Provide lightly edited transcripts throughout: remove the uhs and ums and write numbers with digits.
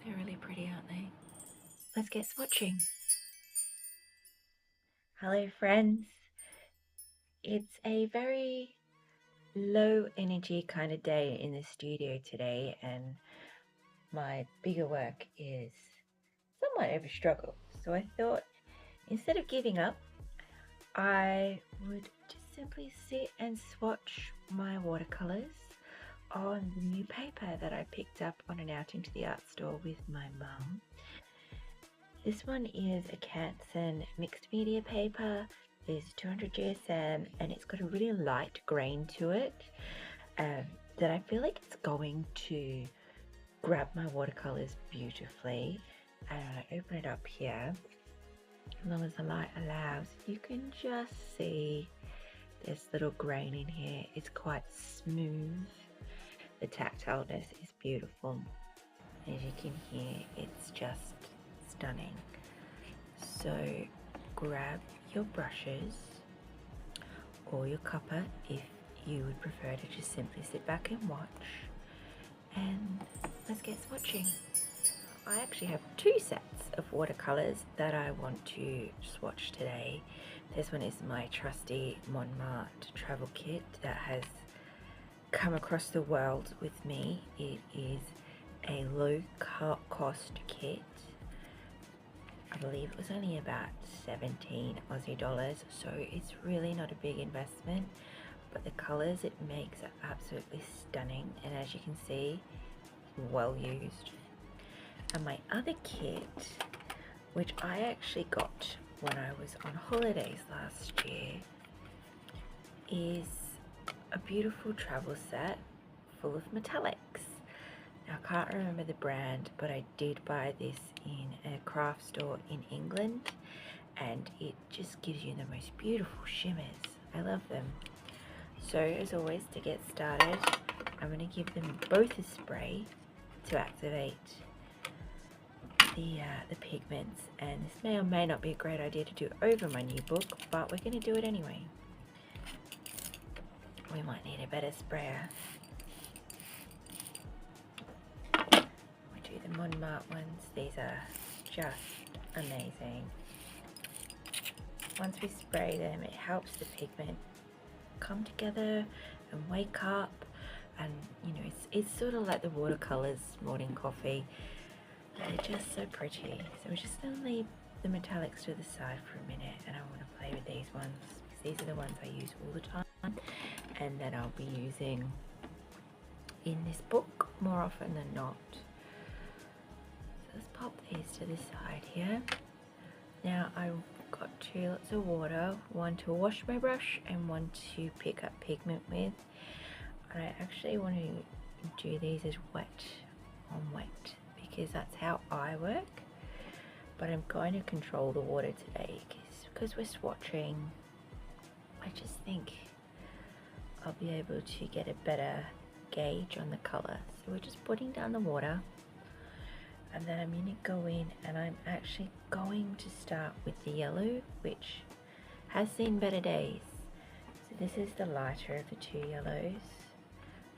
They're really pretty, aren't they? Let's get swatching. Hello friends. It's a very low energy kind of day in the studio today, and my bigger work is somewhat of a struggle. So I thought instead of giving up, I would just simply sit and swatch my watercolors on the new paper that I picked up on an outing to the art store with my mum. This one is a Canson mixed media paper. It's 200 GSM and it's got a really light grain to it that I feel like it's going to grab my watercolors beautifully. And I open it up here, as long as the light allows, you can just see this little grain in here. It's quite smooth. The tactileness is beautiful. As you can hear, it's just stunning. So grab your brushes or your cuppa if you would prefer to just simply sit back and watch, and let's get swatching. I actually have two sets of watercolors that I want to swatch today. This one is my trusty Mont Marte travel kit that has come across the world with me. It is a low cost kit. I believe it was only about 17 Aussie dollars, so it's really not a big investment, but the colors it makes are absolutely stunning, and as you can see, well used. And my other kit, which I actually got when I was on holidays last year, is a beautiful travel set full of metallics. Now, I can't remember the brand, but I did buy this in a craft store in England, and it just gives you the most beautiful shimmers. I love them. So as always, to get started, I'm going to give them both a spray to activate the pigments, and this may or may not be a great idea to do over my new book, but we're going to do it anyway. We might need a better sprayer. We do the Mont Marte ones. These are just amazing. Once we spray them, it helps the pigment come together and wake up, and you know, it's sort of like the watercolors morning coffee. They're just so pretty. So we're just going to leave the metallics to the side for a minute, and I want to play with these ones because these are the ones I use all the time and that I'll be using in this book more often than not. So let's pop these to the side here. Now I've got 2 lots of water, one to wash my brush and one to pick up pigment with. And I actually want to do these as wet on wet, because that's how I work, but I'm going to control the water today because we're swatching. I just think I'll be able to get a better gauge on the color. So we're just putting down the water, and then I'm going to go in and I'm actually going to start with the yellow, which has seen better days. So this is the lighter of the 2 yellows.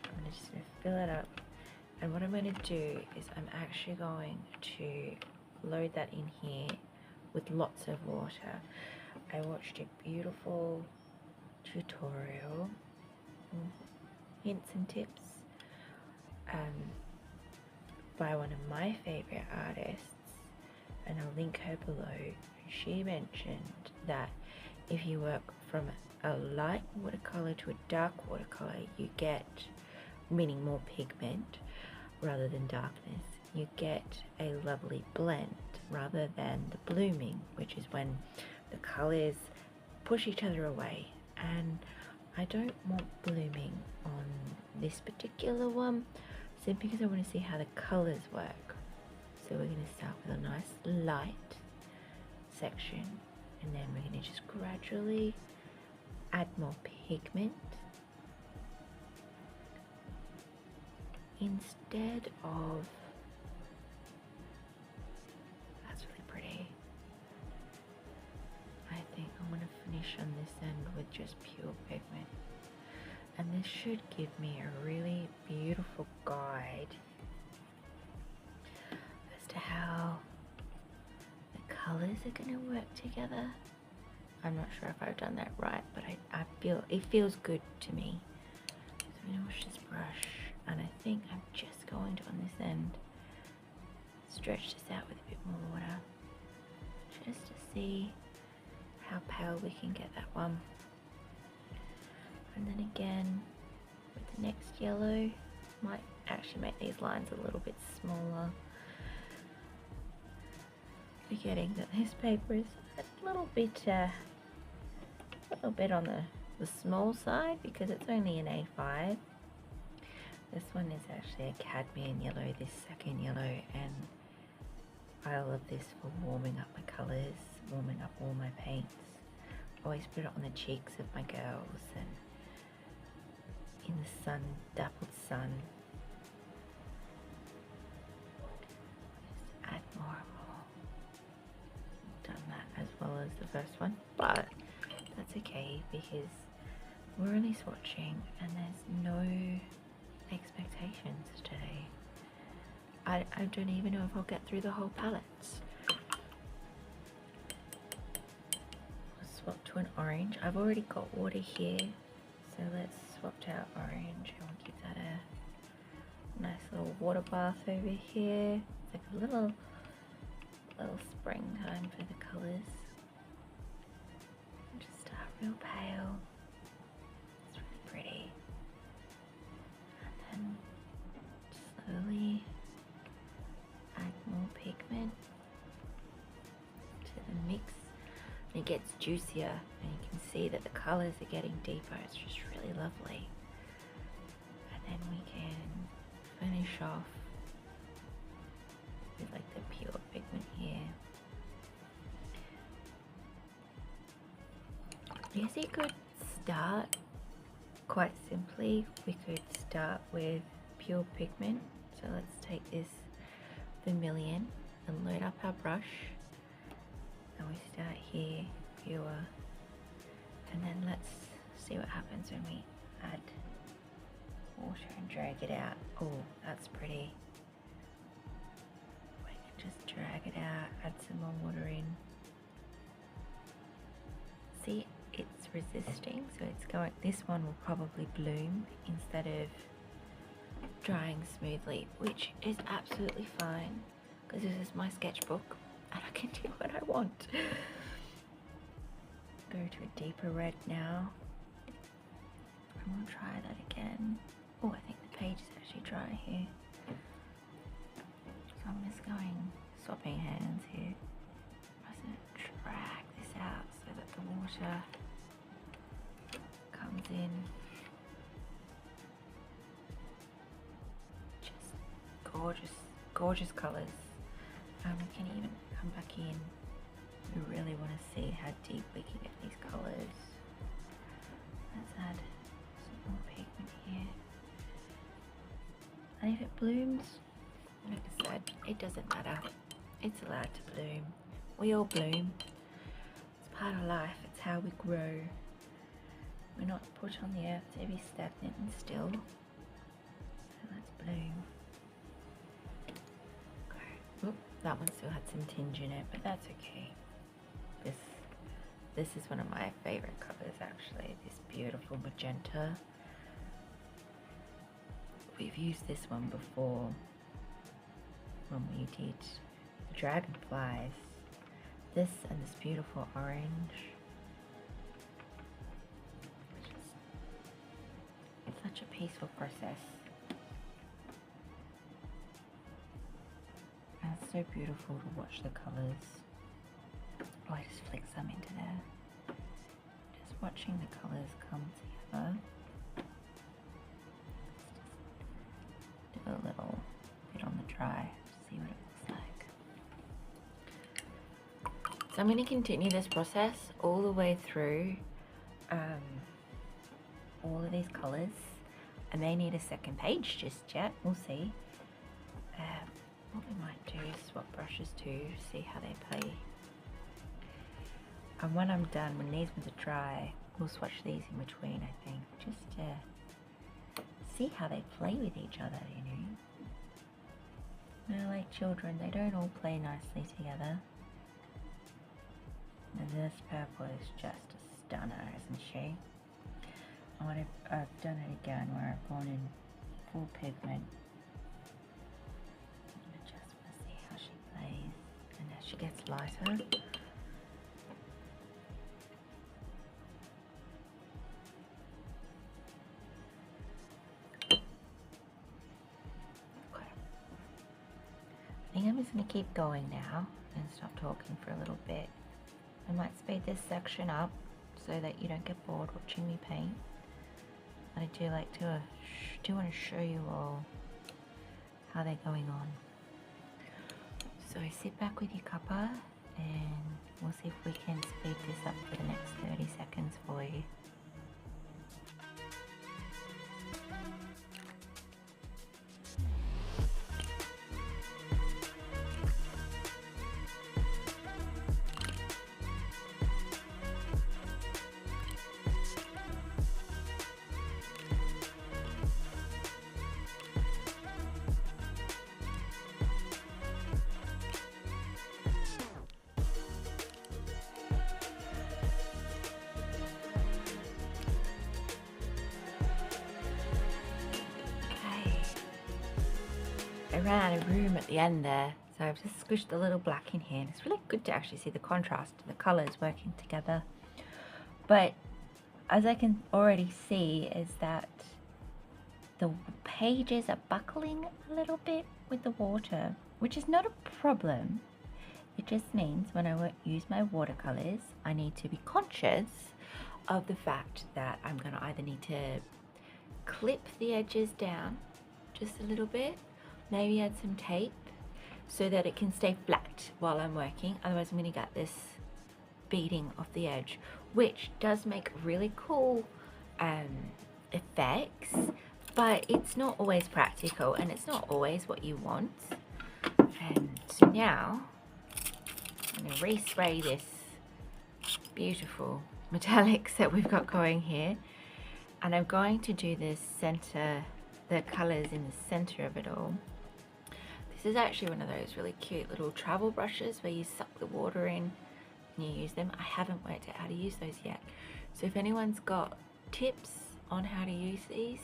I'm just going to fill it up. And what I'm going to do is I'm actually going to load that in here with lots of water. I watched a beautiful tutorial, hints and tips, by one of my favorite artists, and I'll link her below. She mentioned that if you work from a light watercolor to a dark watercolor, you get, meaning more pigment rather than darkness, you get a lovely blend rather than the blooming, which is when the colors push each other away. And I don't want blooming on this particular one, simply because I want to see how the colors work. So we're going to start with a nice light section, and then we're going to just gradually add more pigment. Instead of, that's really pretty. I think I'm going to finish on this end with just pure pigment, and this should give me a really beautiful guide as colours are going to work together. I'm not sure if I've done that right, but I feel it feels good to me. So I'm going to wash this brush, and I think I'm just going to, on this end, stretch this out with a bit more water, just to see how pale we can get that one. And then again, with the next yellow, might actually make these lines a little bit smaller. Forgetting that this paper is a little bit on the small side because it's only an A5. This one is actually a cadmium yellow, this second yellow, and I love this for warming up my colours, warming up all my paints. Always put it on the cheeks of my girls and in the sun, dappled sun. Just add more and more. Done that as well as the first one, but that's okay because we're only swatching and there's no expectations today. I don't even know if I'll get through the whole palettes. I'll swap to an orange. I've already got water here, so let's swap out orange and we'll give that a nice little water bath over here. It's like a little springtime for the colours. Just start real pale. It's really pretty. And then slowly add more pigment to the mix. And it gets juicier and you can see that the colours are getting deeper. It's just really lovely. And then we can finish off with like the pure pigment here. Yes, you could start quite simply. We could start with pure pigment. So let's take this vermilion and load up our brush. And we start here, pure. And then let's see what happens when we add water and drag it out. Oh, that's pretty. We can just drag it out, add some more water in. See, it's resisting, so it's going, this one will probably bloom instead of drying smoothly, which is absolutely fine because this is my sketchbook and I can do what I want. Go to a deeper red now and we'll try that again. Oh, I think the page is actually dry here, so I'm just swapping hands here. I'm just going to drag this out so that the water comes in. Just gorgeous colours. We can even come back in. We really want to see how deep we can get these colours. Let's add some more pigment here. And if it blooms, like I said, it doesn't matter. It's allowed to bloom. We all bloom. It's part of life. It's how we grow. We're not put on the earth to be stagnant and still. So let's bloom. Okay. Oop, that one still had some tinge in it, but that's okay. This is one of my favourite colours actually. This beautiful magenta. We've used this one before when we did the dragonflies. This and this beautiful orange. It's such a peaceful process. And it's so beautiful to watch the colours. Oh, I just flick some into there. Just watching the colours come together. Let's just do a little bit on the dry to see what it looks like. So I'm going to continue this process all the way through all of these colours. I may need a second page just yet, we'll see. What we might do is swap brushes too, see how they play. And when I'm done, when these ones are dry, we'll swatch these in between, I think, just to see how they play with each other, you know. They're like children, they don't all play nicely together. And this purple is just a stunner, isn't she? And I've done it again where I've gone in full pigment. I just want to see how she plays, and as she gets lighter. Okay. I think I'm just going to keep going now and stop talking for a little bit. I might speed this section up so that you don't get bored watching me paint. I do like to want to show you all how they're going on. So sit back with your cuppa and we'll see if we can speed this up for the next 30 seconds for you. I ran out of room at the end there, so I've just squished a little black in here, and it's really good to actually see the contrast of the colours working together. But as I can already see is that the pages are buckling a little bit with the water, which is not a problem. It just means when I use my watercolours, I need to be conscious of the fact that I'm going to either need to clip the edges down just a little bit, maybe add some tape so that it can stay flat while I'm working. Otherwise I'm going to get this beading off the edge, which does make really cool effects, but it's not always practical and it's not always what you want. And so now I'm going to respray this beautiful metallics that we've got going here, and I'm going to do this center, the colours in the center of it all. This is actually one of those really cute little travel brushes where you suck the water in and you use them. I haven't worked out how to use those yet, so if anyone's got tips on how to use these,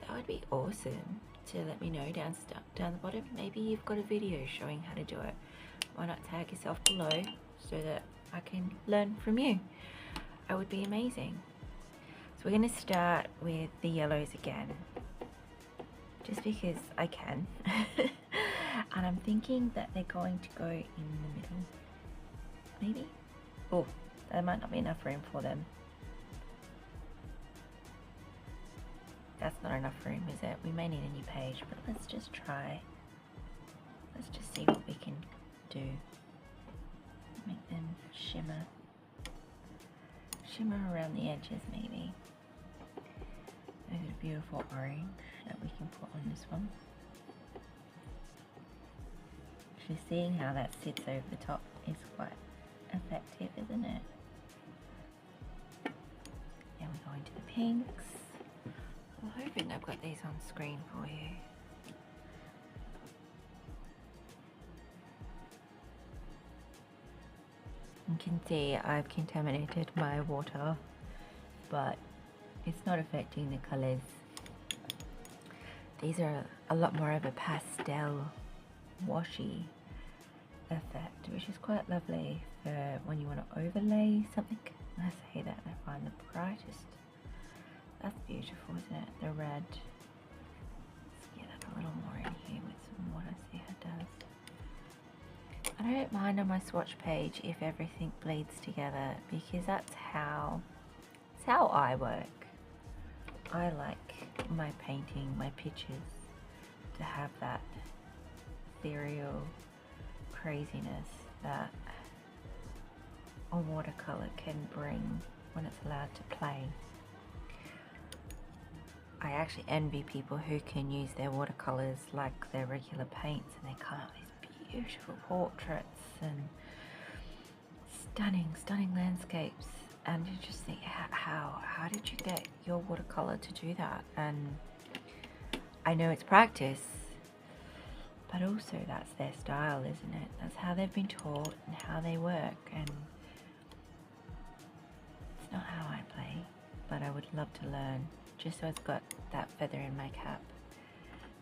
that would be awesome to let me know down the bottom. Maybe you've got a video showing how to do it. Why not tag yourself below so that I can learn from you? That would be amazing. So we're going to start with the yellows again, just because I can. And I'm thinking that they're going to go in the middle, maybe? Oh, there might not be enough room for them. That's not enough room, is it? We may need a new page, but let's just try. Let's just see what we can do. Make them shimmer around the edges, maybe. There's a beautiful orange that we can put on this one. Actually, seeing how that sits over the top is quite effective, isn't it? Now we're going to the pinks. I'm hoping I've got these on screen for you. You can see I've contaminated my water, but it's not affecting the colours. These are a lot more of a pastel washy effect, which is quite lovely for when you want to overlay something. I say that and I find the brightest. That's beautiful, isn't it? The red. Let's get it a little more in here with some water, see how it does. I don't mind on my swatch page if everything bleeds together, because that's how I work. I like my painting, my pictures, to have that ethereal craziness that a watercolour can bring when it's allowed to play. I actually envy people who can use their watercolours like their regular paints, and they come up with these beautiful portraits and stunning landscapes, and you just think, how did you get your watercolour to do that? And I know it's practice, but also that's their style, isn't it? That's how they've been taught and how they work, and It's not how I play, but I would love to learn, just so it's got that feather in my cap.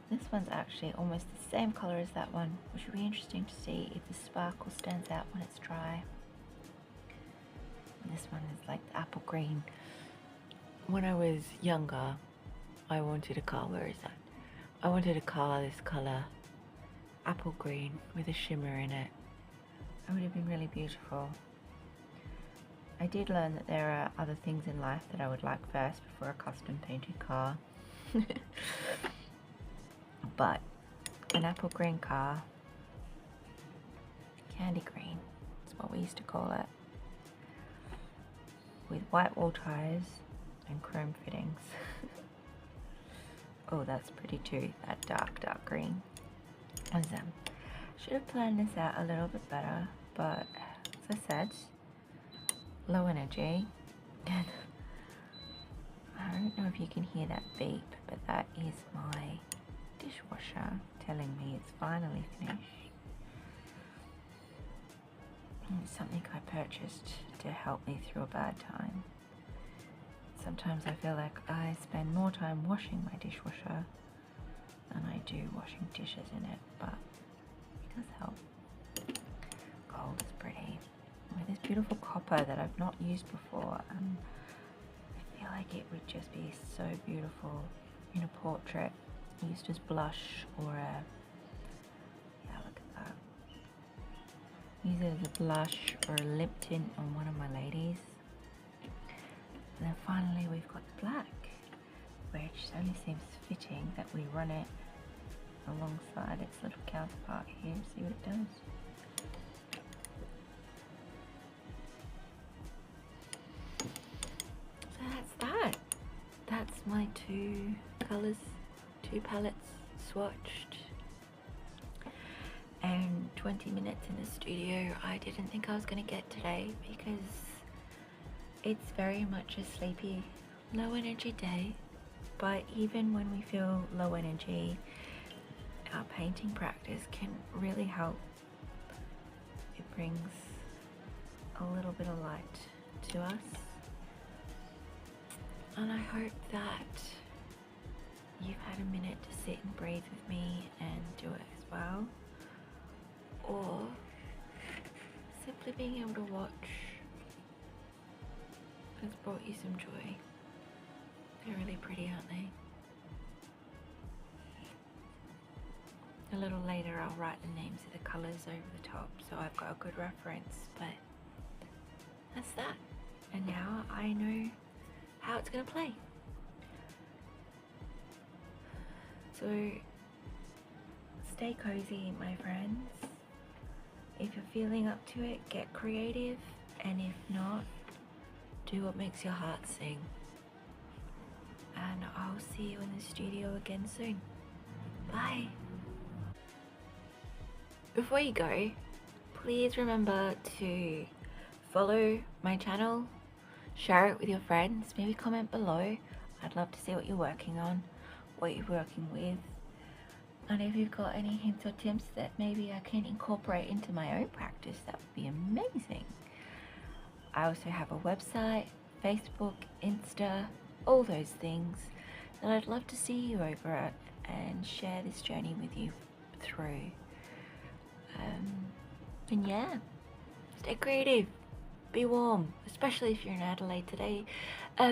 This one's actually almost the same color as that one, which will be interesting to see if the sparkle stands out when it's dry. And this one is like the apple green. When I was younger, I wanted a car. Where is that? I wanted a car this color, apple green with a shimmer in it. It would have been really beautiful. I did learn that there are other things in life that I would like first before a custom painted car. But an apple green car, candy green is what we used to call it, with white wall tires and chrome fittings. Oh, that's pretty too, that dark green. And should have planned this out a little bit better, but as I said, low energy. I don't know if you can hear that beep, but that is my dishwasher telling me it's finally finished. It's something I purchased to help me through a bad time. Sometimes I feel like I spend more time washing my dishwasher than I do washing dishes in it, but it does help. Gold is pretty. With this beautiful copper that I've not used before, I feel like it would just be so beautiful in a portrait, used as blush or a, yeah, look at that. Use it as a blush or a lip tint on one of my ladies. And then finally we've got the black, which only seems fitting that we run it alongside its little counterpart here, see what it does. So that's that. That's my two colours, two palettes swatched. And 20 minutes in the studio I didn't think I was going to get today, because it's very much a sleepy, low energy day. But even when we feel low energy, our painting practice can really help. It brings a little bit of light to us. And I hope that you've had a minute to sit and breathe with me and do it as well. Or simply being able to watch has brought you some joy. They're really pretty, aren't they? A little later I'll write the names of the colours over the top so I've got a good reference, but that's that. And now I know how it's going to play. So stay cozy, my friends. If you're feeling up to it, get creative, and if not, do what makes your heart sing. And I'll see you in the studio again soon. Bye. Before you go, please remember to follow my channel, share it with your friends, maybe comment below. I'd love to see what you're working on, what you're working with. And if you've got any hints or tips that maybe I can incorporate into my own practice, that would be amazing. I also have a website, Facebook, Insta, all those things that I'd love to see you over at and share this journey with you through. And yeah, stay creative, be warm, especially if you're in Adelaide today,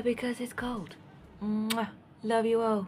because it's cold. Mwah. Love you all.